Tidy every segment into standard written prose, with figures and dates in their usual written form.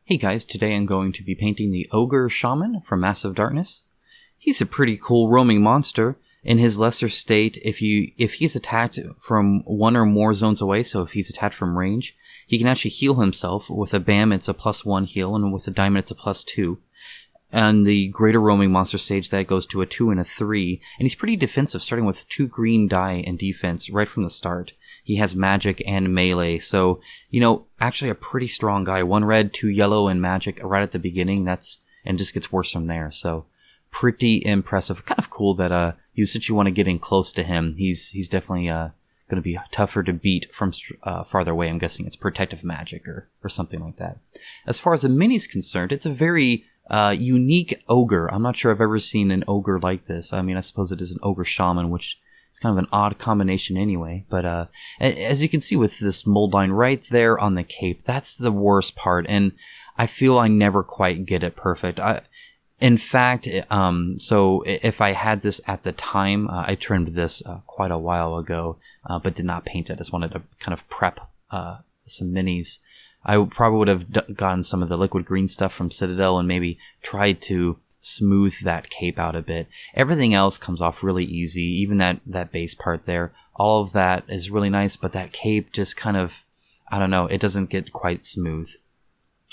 Hey guys, today I'm going to be painting the Ogre Shaman from Massive Darkness. He's a pretty cool roaming monster. In his lesser state, if he's attacked from one or more zones away, so if he's attacked from range, he can actually heal himself. With a BAM it's a +1 heal, and with a diamond it's a +2. On the greater roaming monster stage, that goes to a 2 and a 3, and he's pretty defensive, starting with 2 green die in defense right from the start. He has magic and melee, so, actually a pretty strong guy. 1 red, 2 yellow, and magic right at the beginning, and just gets worse from there, so pretty impressive. Kind of cool that, since you want to get in close to him, he's definitely, going to be tougher to beat from farther away. I'm guessing it's protective magic or something like that. As far as the mini's concerned, it's a very unique ogre. I'm not sure I've ever seen an ogre like this. I mean, I suppose it is an Ogre Shaman, which is kind of an odd combination anyway. But as you can see with this mold line right there on the cape, that's the worst part. And I feel I never quite get it perfect. In fact, so if I had this at the time, I trimmed this quite a while ago, but did not paint it. I just wanted to kind of prep some minis. I probably would have gotten some of the liquid green stuff from Citadel and maybe tried to smooth that cape out a bit. Everything else comes off really easy, even that base part there. All of that is really nice, but that cape just kind of, I don't know, it doesn't get quite smooth.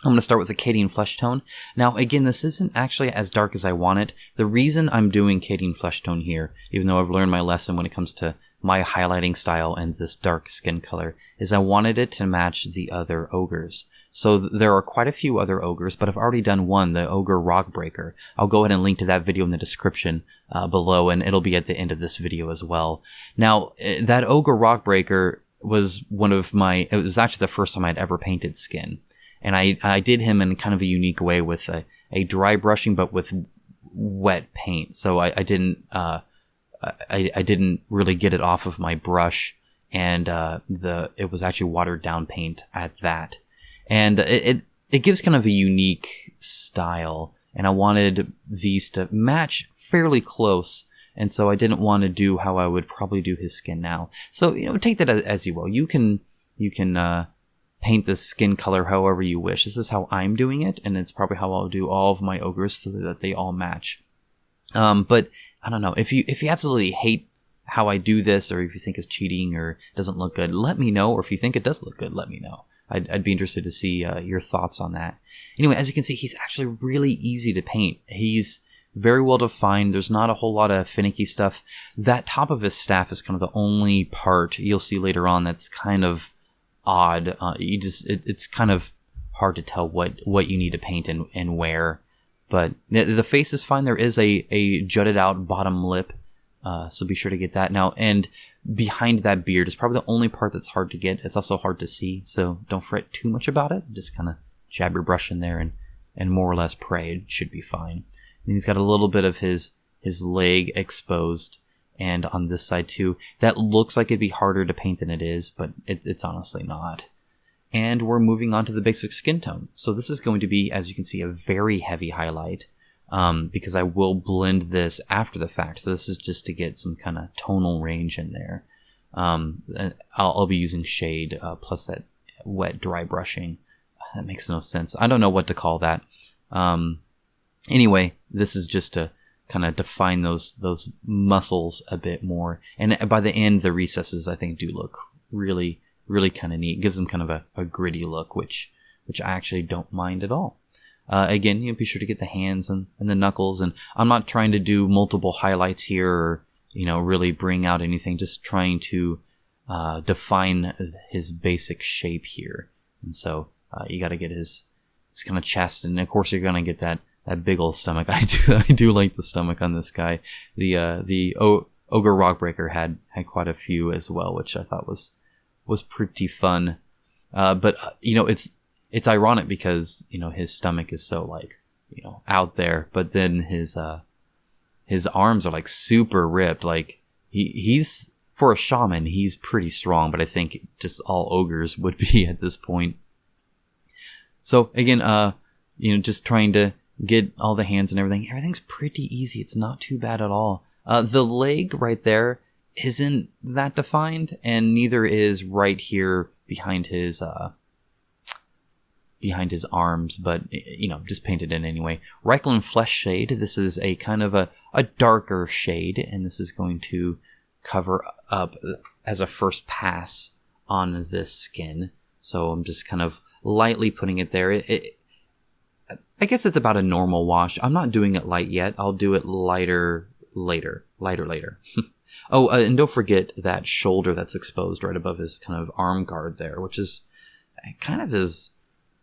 I'm going to start with the Cadian Fleshtone. Now, again, this isn't actually as dark as I want it. The reason I'm doing Cadian Fleshtone here, even though I've learned my lesson when it comes to my highlighting style and this dark skin color, is I wanted it to match the other ogres. So there are quite a few other ogres, but I've already done one, the Ogre Rockbreaker. I'll go ahead and link to that video in the description below, and it'll be at the end of this video as well. Now, that Ogre Rockbreaker was it was actually the first time I'd ever painted skin. And I did him in kind of a unique way with a dry brushing, but with wet paint. So I didn't really get it off of my brush, and it was actually watered down paint at that. And it gives kind of a unique style, and I wanted these to match fairly close, and so I didn't want to do how I would probably do his skin now. So, take that as you will. You can paint the skin color however you wish. This is how I'm doing it, and it's probably how I'll do all of my ogres so that they all match. But I don't know, if you absolutely hate how I do this, or if you think it's cheating or doesn't look good, let me know. Or if you think it does look good, let me know. I'd be interested to see your thoughts on that. Anyway, as you can see, he's actually really easy to paint. He's very well defined. There's not a whole lot of finicky stuff. That top of his staff is kind of the only part you'll see later on that's kind of odd. It's kind of hard to tell what you need to paint and where. But the face is fine. There is a jutted out bottom lip, so be sure to get that. Now, and behind that beard is probably the only part that's hard to get. It's also hard to see, so don't fret too much about it. Just kind of jab your brush in there and more or less pray. It should be fine. And he's got a little bit of his leg exposed, and on this side too. That looks like it'd be harder to paint than it is, but it's honestly not. And we're moving on to the basic skin tone. So this is going to be, as you can see, a very heavy highlight, because I will blend this after the fact. So this is just to get some kind of tonal range in there. I'll be using shade plus that wet dry brushing. That makes no sense. I don't know what to call that. Anyway, this is just to kind of define those muscles a bit more. And by the end, the recesses, I think, do look really, really kind of neat. It gives them kind of a gritty look, which I actually don't mind at all. Again, be sure to get the hands and the knuckles. And I'm not trying to do multiple highlights here or, really bring out anything. Just trying to define his basic shape here. And so you got to get his kind of chest. And, of course, you're going to get that big old stomach. I do like the stomach on this guy. The Ogre Rockbreaker had quite a few as well, which I thought was pretty fun. But it's ironic because, his stomach is so out there, but then his arms are like super ripped. Like he's for a shaman, he's pretty strong, but I think just all ogres would be at this point. So again, just trying to get all the hands and everything. Everything's pretty easy. It's not too bad at all. The leg right there isn't that defined, and neither is right here behind his behind his arms, but, you know, just painted in anyway. Reikland Flesh Shade, this is a kind of a darker shade, and this is going to cover up as a first pass on this skin. So I'm just kind of lightly putting it there. I guess it's about a normal wash. I'm not doing it light yet. I'll do it lighter later. Oh, and don't forget that shoulder that's exposed right above his kind of arm guard there, which is kind of his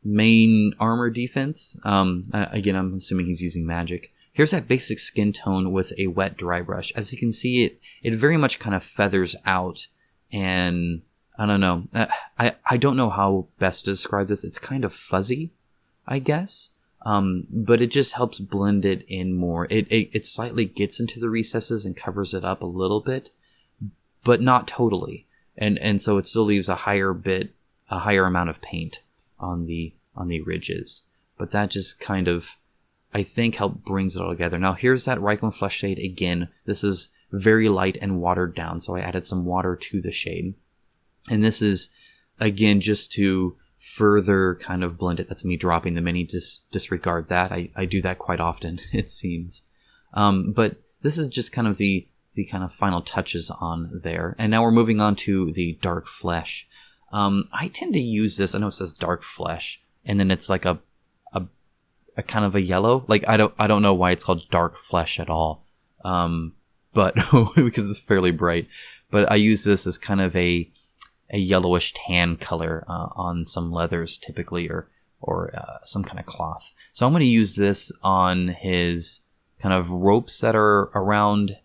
main armor defense. Again, I'm assuming he's using magic. Here's that basic skin tone with a wet dry brush. As you can see, it very much kind of feathers out, and I don't know. I don't know how best to describe this. It's kind of fuzzy, I guess. But it just helps blend it in more. It slightly gets into the recesses and covers it up a little bit, but not totally. And so it still leaves a higher amount of paint on the ridges. But that just kind of, I think, help brings it all together. Now here's that Reikland Flesh Shade again. This is very light and watered down, so I added some water to the shade. And this is, again, just to further kind of blend it. That's me dropping the mini. Disregard that. I do that quite often, it seems. But this is just kind of the kind of final touches on there. And now we're moving on to the dark flesh. I tend to use this. I know it says dark flesh, and then it's like a kind of a yellow. Like I don't know why it's called dark flesh at all. But because it's fairly bright. But I use this as kind of a yellowish tan color on some leathers typically, or some kind of cloth. So I'm going to use this on his kind of ropes that are around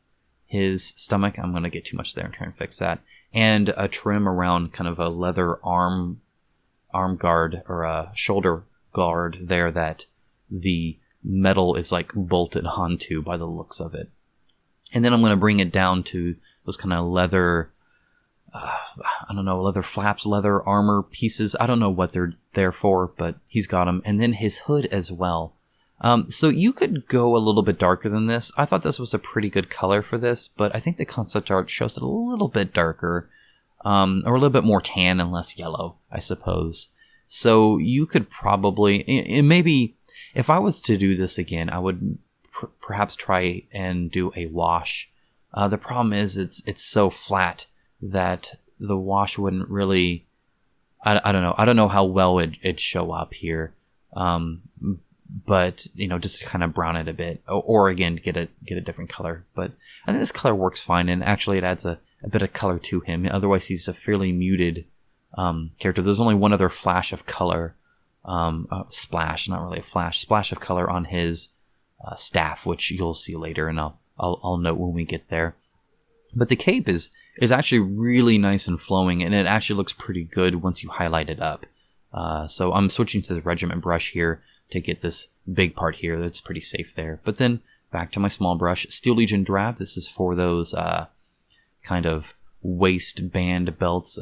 his stomach. I'm going to get too much there and try and fix that. And a trim around kind of a leather arm guard or a shoulder guard there that the metal is like bolted onto by the looks of it. And then I'm going to bring it down to those kind of leather, leather flaps, leather armor pieces. I don't know what they're there for, but he's got them. And then his hood as well. So you could go a little bit darker than this. I thought this was a pretty good color for this, but I think the concept art shows it a little bit darker, or a little bit more tan and less yellow, I suppose. So you could probably, maybe if I was to do this again, I would perhaps try and do a wash. The problem is it's so flat that the wash wouldn't really, I don't know. I don't know how well it'd show up here. But, just to kind of brown it a bit, or again, get a different color. But I think this color works fine, and actually it adds a bit of color to him. Otherwise, he's a fairly muted character. There's only one other flash of color, splash, not really a flash, splash of color on his staff, which you'll see later, and I'll note when we get there. But the cape is actually really nice and flowing, and it actually looks pretty good once you highlight it up. So I'm switching to the regiment brush here to get this big part here. That's pretty safe there. But then back to my small brush, Steel Legion Drab. This is for those kind of waistband belts.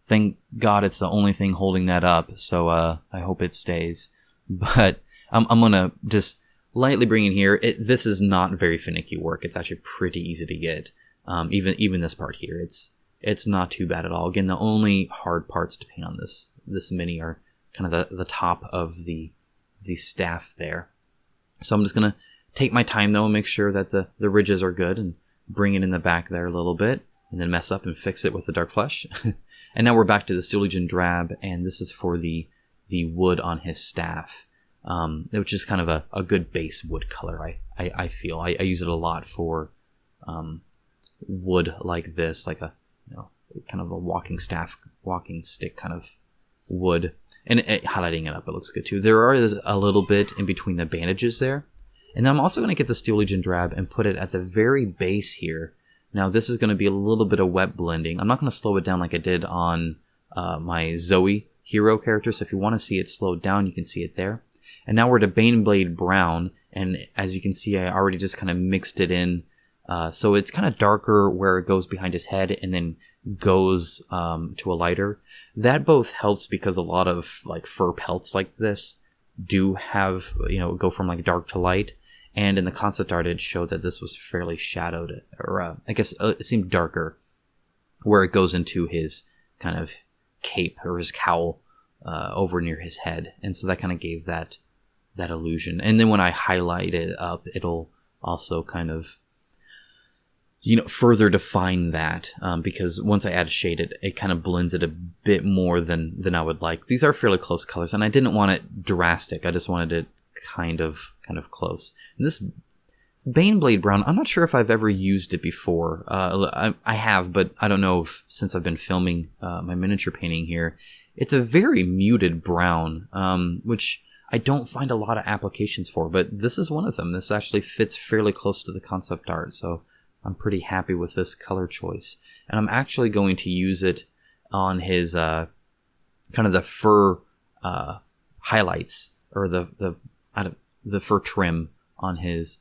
Thank God it's the only thing holding that up, so I hope it stays. But I'm gonna just lightly bring in here. This is not very finicky work. It's actually pretty easy to get. Even this part here, it's not too bad at all. Again, the only hard parts to paint on this mini are kind of the top of the staff there. So I'm just gonna take my time though and make sure that the ridges are good and bring it in the back there a little bit, and then mess up and fix it with the dark flesh. And now we're back to the Steel Legion Drab, and this is for the wood on his staff, which is kind of a good base wood color. I feel I use it a lot for wood like this, like a kind of a walking stick kind of wood, and highlighting it up, it looks good too. There are a little bit in between the bandages there, and then I'm also going to get the Steel Legion Drab and put it at the very base here. Now this is going to be a little bit of wet blending. I'm not going to slow it down like I did on my Zoe hero character, so if you want to see it slowed down, you can see it there. And now we're to Baneblade Brown, and as you can see, I already just kind of mixed it in. So it's kind of darker where it goes behind his head and then goes to a lighter. That both helps because a lot of like fur pelts like this do have, go from like dark to light. And in the concept art, it showed that this was fairly shadowed, or I guess it seemed darker where it goes into his kind of cape or his cowl over near his head. And so that kind of gave that illusion. And then when I highlight it up, it'll also kind of, further define that, because once I add shade, it kind of blends it a bit more than I would like. These are fairly close colors, and I didn't want it drastic. I just wanted it kind of close. And this Baneblade Brown, I'm not sure if I've ever used it before. I have, but I don't know if, since I've been filming my miniature painting here. It's a very muted brown, which I don't find a lot of applications for, but this is one of them. This actually fits fairly close to the concept art, so I'm pretty happy with this color choice. And I'm actually going to use it on his kind of the fur highlights, or the fur trim on his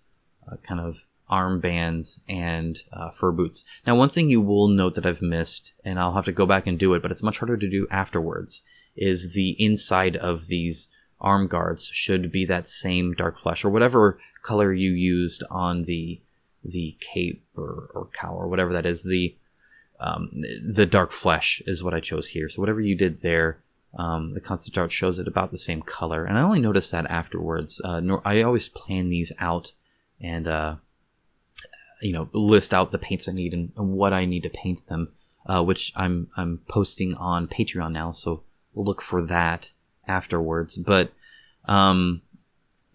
kind of armbands and fur boots. Now, one thing you will note that I've missed, and I'll have to go back and do it, but it's much harder to do afterwards, is the inside of these arm guards should be that same dark flesh, or whatever color you used on the cape or cowl or whatever that is. The dark flesh is what I chose here. So whatever you did there, the concept art shows it about the same color. And I only noticed that afterwards. I always plan these out and list out the paints I need and what I need to paint them, which I'm posting on Patreon now. So we'll look for that afterwards. But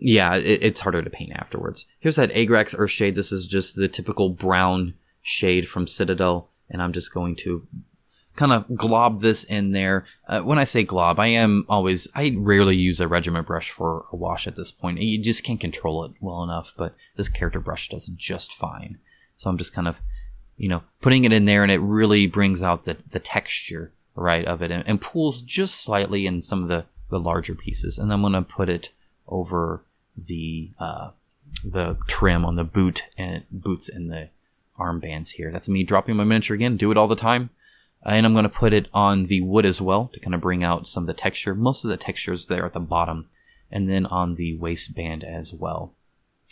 yeah, it's harder to paint afterwards. Here's that Agrax Earth shade. This is just the typical brown shade from Citadel, and I'm just going to kind of glob this in there. When I say glob, I rarely use a regiment brush for a wash at this point. You just can't control it well enough, but this character brush does just fine. So I'm just kind of, putting it in there, and it really brings out the texture, right, of it, and pulls just slightly in some of the larger pieces. And I'm going to put it over the trim on the boots and the armbands here. That's me dropping my miniature again. Do it all the time. And I'm going to put it on the wood as well to kind of bring out some of the texture. Most of the texture is there at the bottom, and then on the waistband as well.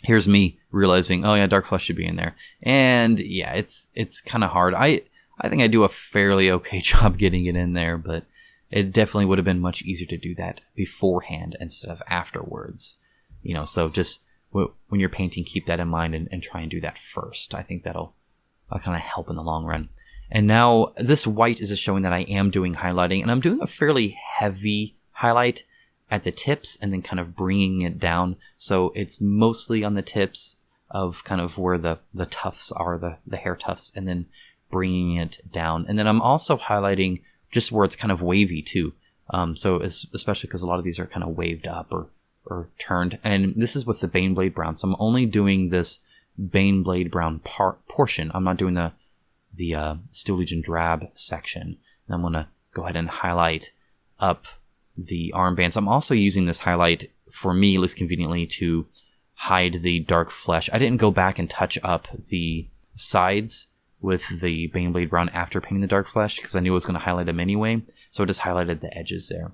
Here's me realizing, oh yeah, dark flesh should be in there. And yeah, it's kind of hard. I think I do a fairly okay job getting it in there, but it definitely would have been much easier to do that beforehand instead of afterwards. So just when you're painting, keep that in mind and try and do that first. I think that'll kind of help in the long run. And now this white is just showing that I am doing highlighting, and I'm doing a fairly heavy highlight at the tips and then kind of bringing it down. So it's mostly on the tips of kind of where the tufts are, the hair tufts, and then bringing it down. And then I'm also highlighting just where it's kind of wavy too. So especially because a lot of these are kind of waved up or turned. And this is with the Baneblade Brown. So I'm only doing this Baneblade Brown portion. I'm not doing the Steel Legion Drab section. And I'm going to go ahead and highlight up the armbands. I'm also using this highlight, for me, least conveniently, to hide the dark flesh. I didn't go back and touch up the sides with the Baneblade Brown after painting the dark flesh, because I knew I was going to highlight them anyway. So I just highlighted the edges there.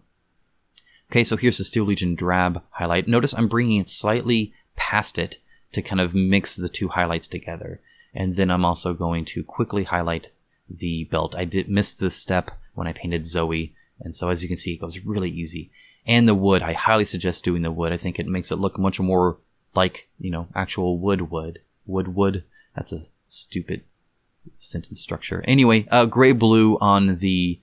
Okay, so here's the Steel Legion Drab highlight. Notice I'm bringing it slightly past it to kind of mix the two highlights together. And then I'm also going to quickly highlight the belt. I did miss this step when I painted Zoe, and so as you can see, it goes really easy. And the wood, I highly suggest doing the wood. I think it makes it look much more like, actual wood. That's a stupid sentence structure. Anyway, gray blue on the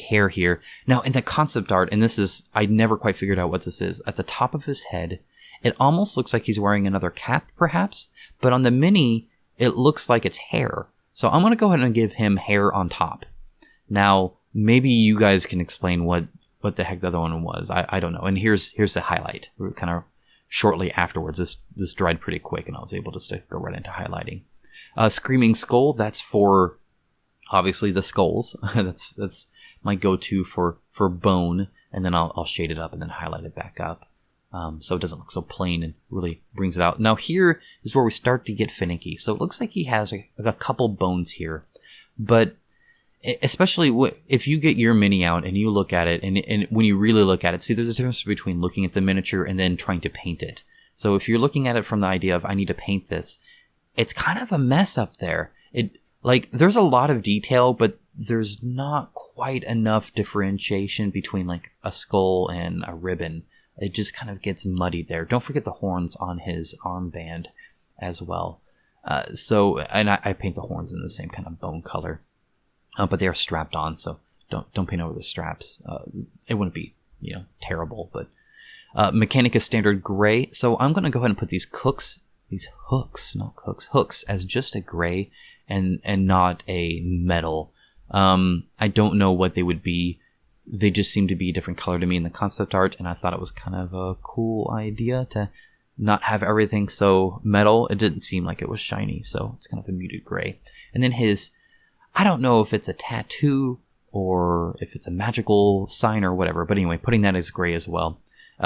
hair here. Now, in the concept art, and this is, I never quite figured out what this is. At the top of his head, it almost looks like he's wearing another cap, perhaps. But on the mini, it looks like it's hair. So I'm going to go ahead and give him hair on top. Now, maybe you guys can explain what the heck the other one was. I don't know. And here's the highlight. We're kind of shortly afterwards. This dried pretty quick, and I was able just to go right into highlighting. Screaming Skull, that's for, obviously, the skulls. that's my go-to for bone. And then I'll shade it up and then highlight it back up. So it doesn't look so plain and really brings it out. Now here is where we start to get finicky. So it looks like he has a couple bones here. But especially if you get your mini out and you look at it, and when you really look at it, see, there's a difference between looking at the miniature and then trying to paint it. So if you're looking at it from the idea of, I need to paint this, it's kind of a mess up there. There's a lot of detail, but there's not quite enough differentiation between like a skull and a ribbon. It just kind of gets muddied there. Don't forget the horns on his armband as well. And I paint the horns in the same kind of bone color, but they are strapped on, so don't paint over the straps. It wouldn't be, terrible, but Mechanicus standard gray. So I'm going to go ahead and put these hooks as just a gray and not a metal. I don't know what they would be. They just seem to be a different color to me in the concept art, and I thought it was kind of a cool idea to not have everything so metal. It didn't seem like it was shiny, so it's kind of a muted gray. And then I don't know if it's a tattoo or if it's a magical sign or whatever, but anyway, putting that as gray as well.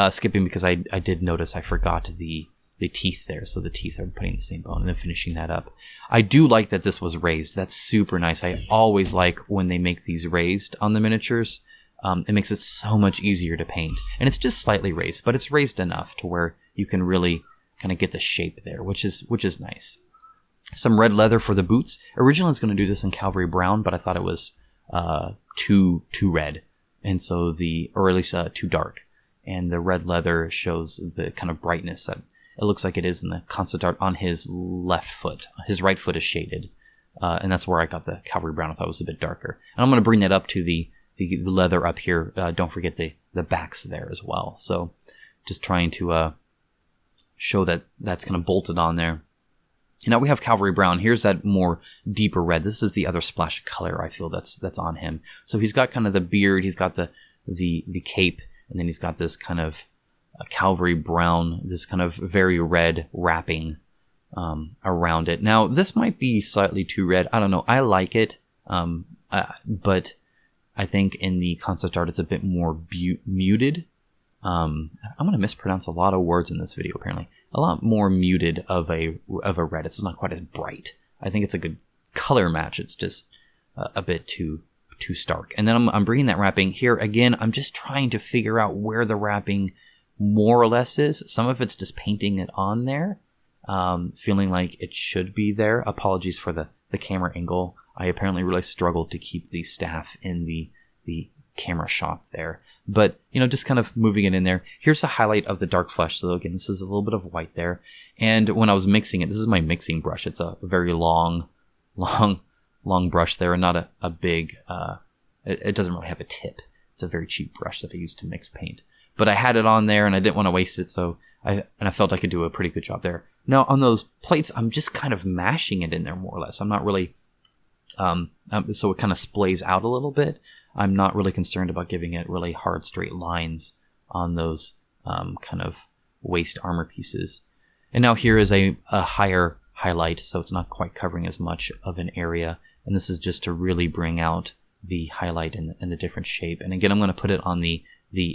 Skipping because I did notice I forgot the teeth there, so the teeth are putting the same bone, and then finishing that up. I do like that this was raised. That's super nice. I always like when they make these raised on the miniatures. It makes it so much easier to paint. And it's just slightly raised, but it's raised enough to where you can really kind of get the shape there, which is nice. Some red leather for the boots. Originally I was going to do this in Calvary Brown, but I thought it was too red, and so or at least too dark. And the red leather shows the kind of brightness that it looks like it is in the concept art on his left foot. His right foot is shaded, and that's where I got the Calvary Brown. I thought it was a bit darker. And I'm going to bring that up to the leather up here. Don't forget the backs there as well. So just trying to show that that's kind of bolted on there. And now we have Calvary Brown. Here's that more deeper red. This is the other splash of color I feel that's on him. So he's got kind of the beard, he's got the cape, and then he's got this kind of Calvary Brown, this kind of very red wrapping around it. Now this might be slightly too red. I don't know. I like it, but I think in the concept art it's a bit more muted. I'm going to mispronounce a lot of words in this video apparently. A lot more muted of a red. It's not quite as bright. I think it's a good color match. It's just a bit too stark. And then I'm bringing that wrapping here again. I'm just trying to figure out where the wrapping more or less is. Some of it's just painting it on there, feeling like it should be there. Apologies for the camera angle. I apparently really struggled to keep the staff in the camera shot there. But, just kind of moving it in there. Here's the highlight of the dark flesh. So again, this is a little bit of white there. And when I was mixing it, this is my mixing brush. It's a very long brush there, and not a big, it doesn't really have a tip. It's a very cheap brush that I use to mix paint. But I had it on there and I didn't want to waste it. So I felt I could do a pretty good job there. Now on those plates, I'm just kind of mashing it in there more or less. I'm not really, so it kind of splays out a little bit. I'm not really concerned about giving it really hard straight lines on those kind of waist armor pieces. And now here is a higher highlight, so it's not quite covering as much of an area. And this is just to really bring out the highlight and the different shape. And again, I'm going to put it on the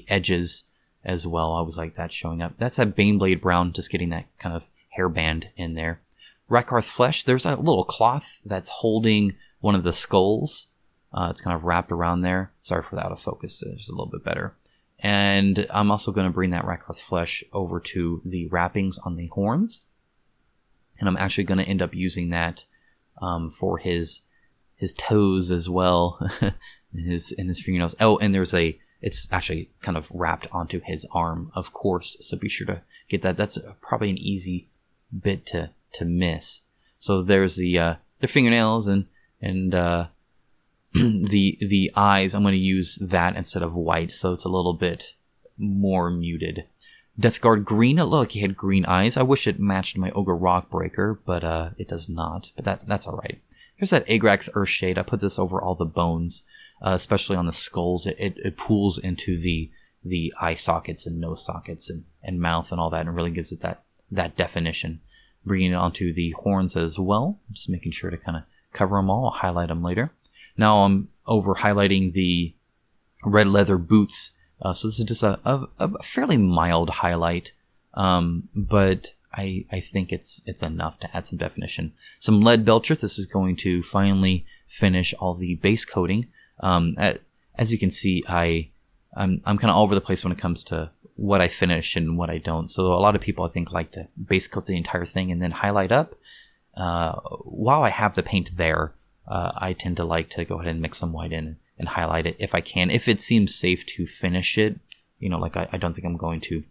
edges as well. I was like that showing up. That's that Baneblade Brown, just getting that kind of hairband in there. Rakarth Flesh, there's a little cloth that's holding one of the skulls. It's kind of wrapped around there. Sorry for the out of focus. It's a little bit better. And I'm also going to bring that Rakarth Flesh over to the wrappings on the horns. And I'm actually going to end up using that for his toes as well. and his fingernails. Oh, and it's actually kind of wrapped onto his arm, of course. So be sure to get that. That's probably an easy bit to miss. So there's the fingernails and the eyes. I'm going to use that instead of white, so it's a little bit more muted. Deathguard green. It looked like he had green eyes. I wish it matched my Ogre Rockbreaker, but it does not. But that's all right. Here's that Agrax Earthshade. I put this over all the bones, especially on the skulls. It pools into the eye sockets and nose sockets and mouth and all that, and really gives it that definition. Bringing it onto the horns as well. Just making sure to kind of cover them all. I'll highlight them later. Now I'm over highlighting the red leather boots. So this is just a fairly mild highlight, but I think it's enough to add some definition. Some Leadbelcher. This is going to finally finish all the base coating. As you can see, I'm kind of all over the place when it comes to what I finish and what I don't. So a lot of people I think like to base coat the entire thing and then highlight up. While I have the paint there, I tend to like to go ahead and mix some white in and highlight it if I can. If it seems safe to finish it, you know, like I don't think I'm going to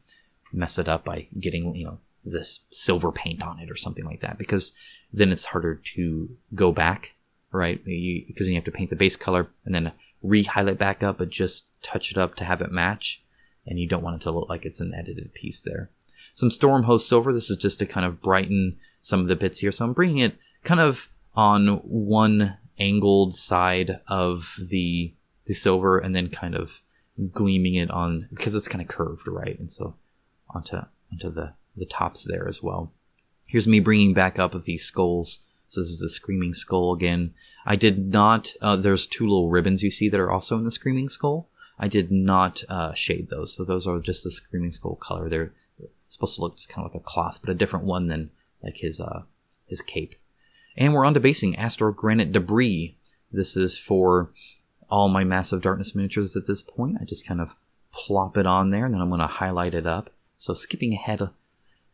mess it up by getting, you know, this silver paint on it or something like that, because then it's harder to go back, right? Because you have to paint the base color and then re-highlight back up, but just touch it up to have it match. And you don't want it to look like it's an edited piece there. Some Stormhost Silver. This is just to kind of brighten some of the bits here. So I'm bringing it kind of on one angled side of the silver and then kind of gleaming it on, because it's kind of curved, right? And so onto the tops there as well. Here's me bringing back up the skulls. So this is the Screaming Skull again. I did not, there's two little ribbons you see that are also in the Screaming Skull. I did not shade those. So those are just the Screaming Skull color. They're supposed to look just kind of like a cloth, but a different one than like his cape. And we're on to basing Astrogranite Debris. This is for all my Massive Darkness miniatures at this point. I just kind of plop it on there, and then I'm going to highlight it up. So skipping ahead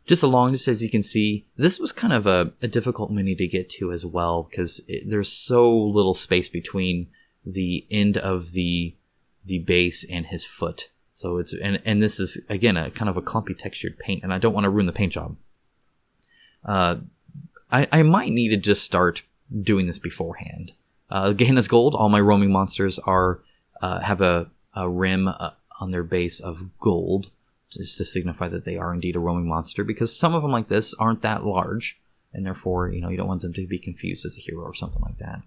just along, just as you can see, this was kind of a difficult mini to get to as well, because there's so little space between the end of the base and his foot. So it's, and this is, again, a kind of a clumpy textured paint, and I don't want to ruin the paint job. I might need to just start doing this beforehand. Gehenna's Gold, all my roaming monsters have a rim on their base of gold, just to signify that they are indeed a roaming monster, because some of them like this aren't that large, and therefore, you know, you don't want them to be confused as a hero or something like that.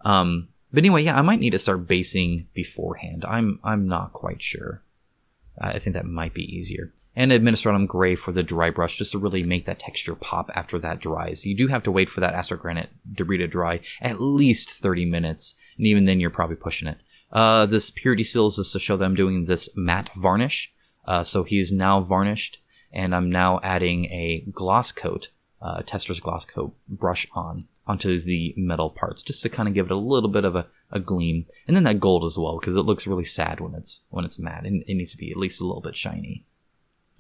But anyway, yeah, I might need to start basing beforehand. I'm not quite sure. I think that might be easier. And Administratum Gray for the dry brush, just to really make that texture pop after that dries. You do have to wait for that Astrogranite Debris to dry at least 30 minutes, and even then you're probably pushing it. This Purity Seals is to show that I'm doing this matte varnish. So he's now varnished, and I'm now adding a gloss coat, Tester's gloss coat brush onto the metal parts, just to kind of give it a little bit of a gleam. And then that gold as well, because it looks really sad when it's matte, and it needs to be at least a little bit shiny.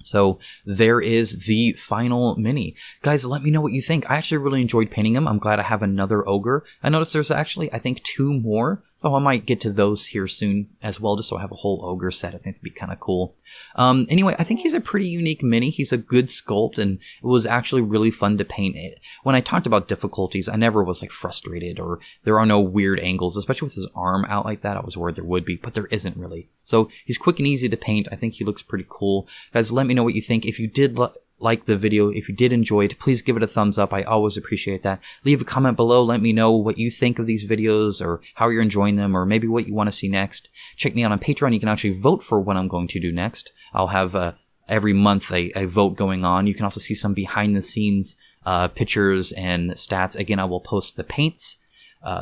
So there is the final mini. Guys, let me know what you think. I actually really enjoyed painting them. I'm glad I have another ogre. I noticed there's actually, I think, 2 more. So I might get to those here soon as well, just so I have a whole ogre set. I think it'd be kind of cool. Anyway, I think he's a pretty unique mini. He's a good sculpt, and it was actually really fun to paint it. When I talked about difficulties, I never was like frustrated, or there are no weird angles, especially with his arm out like that. I was worried there would be, but there isn't really. So he's quick and easy to paint. I think he looks pretty cool. Guys, let me know what you think. If you did like the video, if you did enjoy it, please give it a thumbs up. I always appreciate that. Leave a comment below. Let me know what you think of these videos, or how you're enjoying them, or maybe what you want to see next. Check me out on Patreon. You can actually vote for what I'm going to do next. I'll have every month a vote going on. You can also see some behind the scenes pictures and stats. Again, I will post the paints,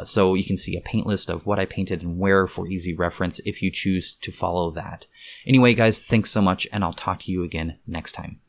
so you can see a paint list of what I painted and where for easy reference if you choose to follow that. Anyway, guys, thanks so much, and I'll talk to you again next time.